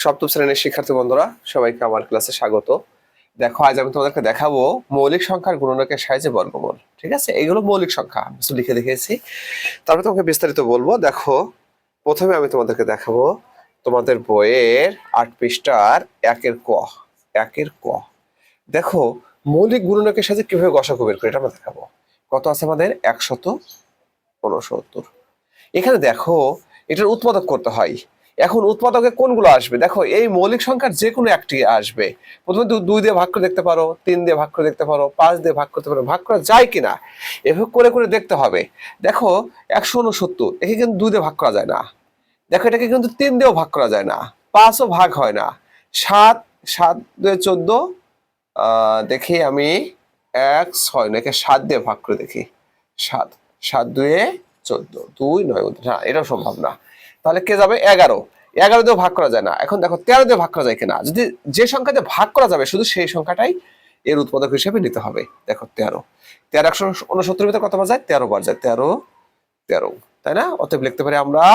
সপ্তম শ্রেণীর শিক্ষার্থী বন্ধুরা সবাইকে আমার ক্লাসে স্বাগত। দেখো আজ আমি তোমাদেরকে দেখাবো মৌলিক সংখ্যার গুণনকের সাহায্যে বর্গমূল। ঠিক আছে, এগুলো মৌলিক সংখ্যা আমি লিখে দেখেছি, তারপরে তোমাকে বিস্তারিত বলবো। দেখো প্রথমে আমি তোমাদেরকে দেখাবো তোমাদের বইয়ের ৮ পৃষ্ঠার একের ক। দেখো মৌলিক গুণনকের সাথে কিভাবে গসাগু বের করে এটা আমরা দেখাবো। কত আছে আমাদের? ১৬৯। এখানে দেখো এটার উৎপাদক করতে হয়। এখন উৎপাদকে কোনগুলো আসবে? দেখো এই মৌলিক সংখ্যার যে কোনো একটি আসবে। প্রথমে ২ দিয়ে ভাগ করে দেখতে পারো, ৩ দিয়ে ভাগ করে দেখতে পারো, ৫ দিয়ে ভাগ করতে পারো, ভাগ করা যায় কিনা এভাবে করে করে দেখতে হবে। দেখো ১৬৯ একে কিন্তু ২ দিয়ে ভাগ করা যায় না। দেখো এটাকে কিন্তু ৩ দিয়েও ভাগ করা যায় না, ৫ও ভাগ হয় না। ৭ ৭ ২ ১৪, দেখি আমি ১ ৬ একে ৭ দিয়ে ভাগ করে দেখি। ৭ ৭ ২ ১৪, ২ ৯ না, এটাও সম্ভব না। তাহলে কে যাবে? ১১ দিয়েও ভাগ করা যায় না। এখন দেখো ১৩ দিয়ে ভাগ করা যায় কিনা। যদি যে সংখ্যাতে ভাগ করা যাবে শুধু সেই সংখ্যাটাই এর উৎপাদক হিসেবে নিতে হবে। দেখো ১৩ ১৬৯ ভিতরে কতবার যায়? ১৩ বার যায়। ১৩ তাই না? অতএব লিখতে পারি আমরা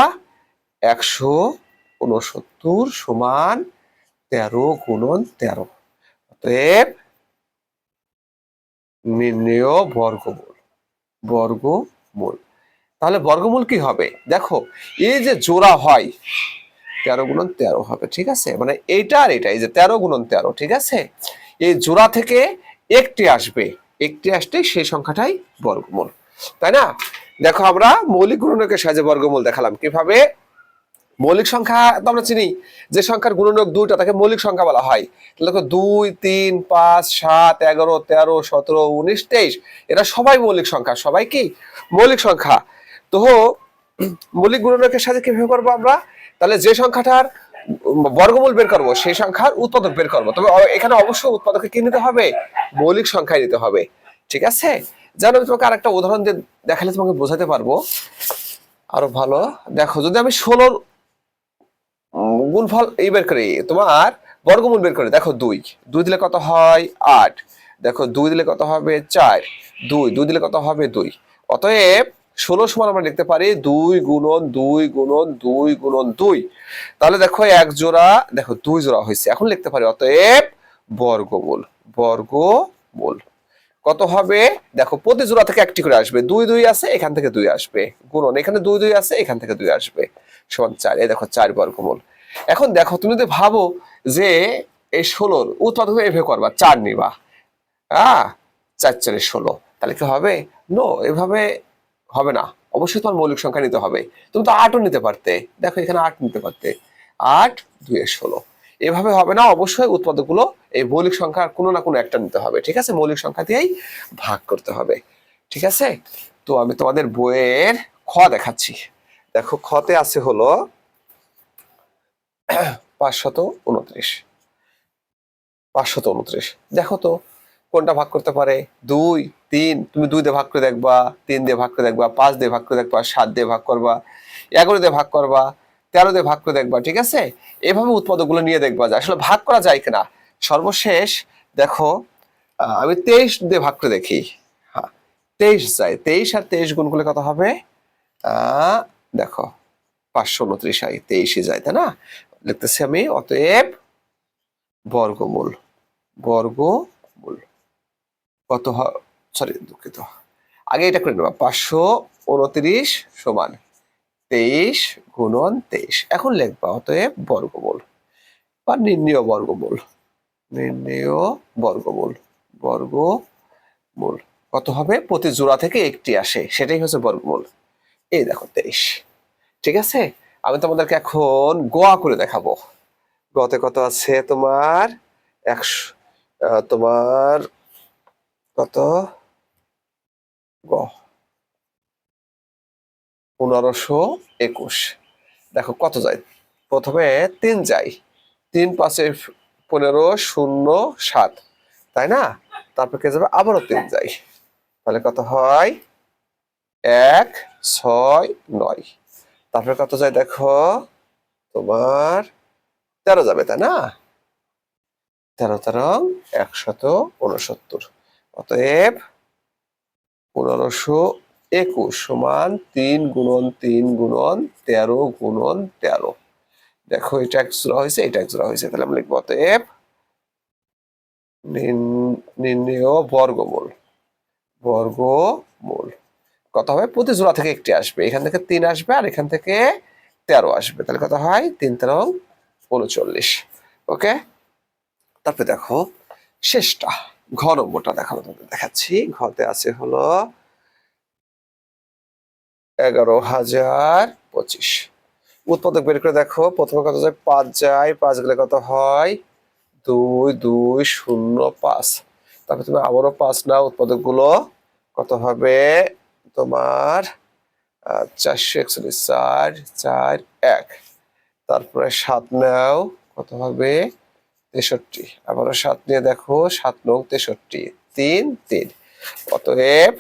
১৬৯ সমান ১৩ গুণন ১৩। অতএব নির্ণেয় বর্গমূল। তাহলে বর্গমূল কি হবে? দেখো এই যে জোড়া হয় ১৩ গুণন ১৩ হবে। ঠিক আছে, মানে এইটা আর এটা, এই যে ১৩ গুণন ১৩, ঠিক আছে, এই জোড়া থেকে একটি আসবে, একটি আসলেই সেই সংখ্যাটাই বর্গমূল, তাই না? দেখো আমরা মৌলিক গুণনকের সাহায্যে বর্গমূল দেখালাম কিভাবে। মৌলিক সংখ্যা তো আমরা চিনি, যে সংখ্যার গুণনক ২টা তাকে মৌলিক সংখ্যা বলা হয়। দেখো ২ ৩ ৫ ৭ ১১ ১৩ ১৭ ১৯ ২৩ এরা সবাই মৌলিক সংখ্যা, সবাই কি মৌলিক সংখ্যা। তো মৌলিক গুণনকের সাথে কিভাবে করবো আমরা? তাহলে যে সংখ্যাটার বর্গমূল বের করবো সেই সংখ্যার উৎপাদক বের করবো। তবে এখানে অবশ্যই উৎপাদকে কি নিতে হবে? মৌলিক সংখ্যায় নিতে হবে। ঠিক আছে, যেন আমি তোমাকে আরেকটা উদাহরণ দিয়ে দেখালে তোমাকে বোঝাতে পারবো আরো ভালো। দেখো যদি আমি ১৬ গুণফল এই বের করি, তোমার বর্গমূল বের করে, দেখো ২ দিলে কত হয়? ৮। দেখো ২ দিলে কত হবে? ৪। ২ দিলে কত হবে? ২। অতএব ১৬ সমান আমরা লিখতে পারি ২ গুণন ২ গুণন ২ গুণন ২। তাহলে দেখো এক জোড়া, দেখো ২ জোড়া হয়েছে। এখন লিখতে পারি অতএব বর্গমূল কত হবে? দেখো প্রতি জোড়া থেকে একটি করে আসবে। ২ ২ আছে, এখান থেকে ২ আসবে, গুণন এখানে ২ ২ আছে, এখান থেকে ২ আসবে, সমান ৪। এই দেখো ৪ বর্গমূল। এখন দেখো তুমি যদি ভাবো যে এই ১৬ উৎপাদক এভাবে করবা, ৪ নিবা, ৪ ৪ ১৬, তাহলে কি হবে? নো, এভাবে হবে না। অবশ্যই তোমার মৌলিক সংখ্যা নিতে হবে। তুমি তো ৮ও নিতে পারতে, দেখো এখানে ৮ নিতে পারতে, ৮ ২ ১৬। এভাবে হবে না, অবশ্যই উৎপাদকগুলো এই মৌলিক সংখ্যার কোনো না কোনো একটা নিতে হবে। ঠিক আছে, মৌলিক সংখ্যা দিয়েই ভাগ করতে হবে। ঠিক আছে, তো আমি তোমাদের বইয়ের খ দেখাচ্ছি। দেখো খতে আছে হলো ৫২৯। দেখো তো কোনটা ভাগ করতে পারে? ২ ৩, তুমি ২ দিয়ে ভাগ করে দেখবা, ৩ দিয়ে ভাগ করে দেখবা, ৫ দিয়ে ভাগ করে দেখবা, ৭ দিয়ে ভাগ করবা, ১১ দিয়ে ভাগ করবা, ১৩ দিয়ে ভাগ করে দেখবা। ঠিক আছে, এভাবে উৎপাদকগুলো নিয়ে দেখবা যে আসলে ভাগ করা যায় কিনা। সর্বশেষ দেখো আমি ২৩ দিয়ে ভাগ করে দেখি। হ্যাঁ, ২৩ যায়। ২৩ আর ২৩ গুণ করলে কত হবে? দেখো ৫২৯ হয়, ২৩ই যায়, তাই না? লিখতেছি আমি অতএব বর্গমূল কত সরি দুঃখিত, আগে এটা করে নেবা। ৫২৯ সমান ২৩ গুণন ২৩। এখন লিখবা অতএব বর্গমূল বা নির্ণেয় বর্গমূল কত হবে? প্রতি জোড়া থেকে একটি আসে, সেটাই হচ্ছে বর্গমূল। এই দেখো ২৩। ঠিক আছে, আমি তোমাদেরকে এখন গোয়া করে দেখাবো। গতে কত আছে তোমার? ১০০, তোমার কত? গ ১৫২১। দেখো কত যায়? প্রথমে ৩ যায়, ৩ ৫ ১৫ ০ ৭, তাই না? তারপর কে যাবে? আবারও ৩ যায়, তাহলে কত হয়? ১ ৬ ৯। তারপরে কত যায়? দেখো তোমার ১৩ যাবে, তাই না? ১৩ ১৩ ১৬৯। অতএব ১৫২১ সমান ৩ গুণন ৩ গুণন ১৩ গুণন ১৩। দেখো এটা এক জোড়া হয়েছে, এটা এক জোড়া হয়েছে, তাহলে আমরা লিখবো অতএব নির্ণেয় বর্গমূল। বর্গমূল কত হবে? প্রতি জোড়া থেকে একটি আসবে, এখান থেকে 3 আসবে আর এখান থেকে 13 আসবে, তাহলে কত হয়? 3 13 39। ওকে, তারপরে দেখো শেষটা ঘ নম্বরটা দেখাবো, তোমাদের দেখাচ্ছি। ঘতে আছে হলো 11,025। উৎপাদক বের করে দেখো, প্রথমে কত যায়? 5 যায়, 5 গেলে কত হয়? 2 2 0 5। তারপরে তুমি আবারও 5 নাও, উৎপাদক গুলো কত হবে তোমার? 441, 4 4 1। তারপরে 7 নাও, কত হবে? 63। আবারও 7 নিয়ে দেখো, 7 নং 63, 3 3। অতএব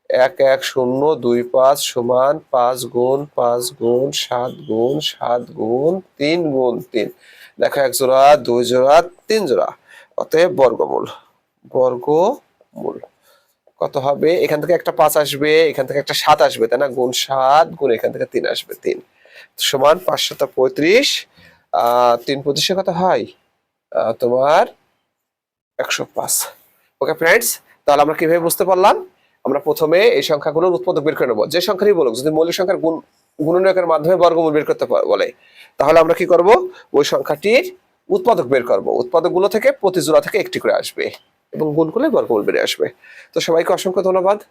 1 1 0 2 5 সমান 5 গুণ 5 গুণ 7 গুণ 7 গুণ 3 গুণ 3। দেখো 1 জোড়া 2 জোড়া 3 জোড়া, অতএব বর্গমূল। বর্গমূল কত হবে? এখান থেকে একটা 5 আসবে, এখান থেকে একটা 7 আসবে, তাই না? গুণ 7 গুণ এখান থেকে 3 আসবে, 3 সমান 5 7 35। 3 25 কত হয়? তোমার 105। ওকে ফ্রেন্ডস, তাহলে আমরা কিভাবে বুঝতে পারলাম? আমরা প্রথমে এই সংখ্যাগুলোর উৎপাদক বের করে নেবো, যে সংখ্যারই বলুক। যদি মৌলিক সংখ্যার গুণনীয়কের মাধ্যমে বর্গমূল বের করতে বলে, তাহলে আমরা কি করব? ওই সংখ্যাটির উৎপাদক বের করব। উৎপাদকগুলো থেকে প্রতি জোড়া থেকে একটি করে আসবে এবং গুণ করলে বর্গমূল বেরিয়ে আসবে। তো সবাইকে অসংখ্য ধন্যবাদ।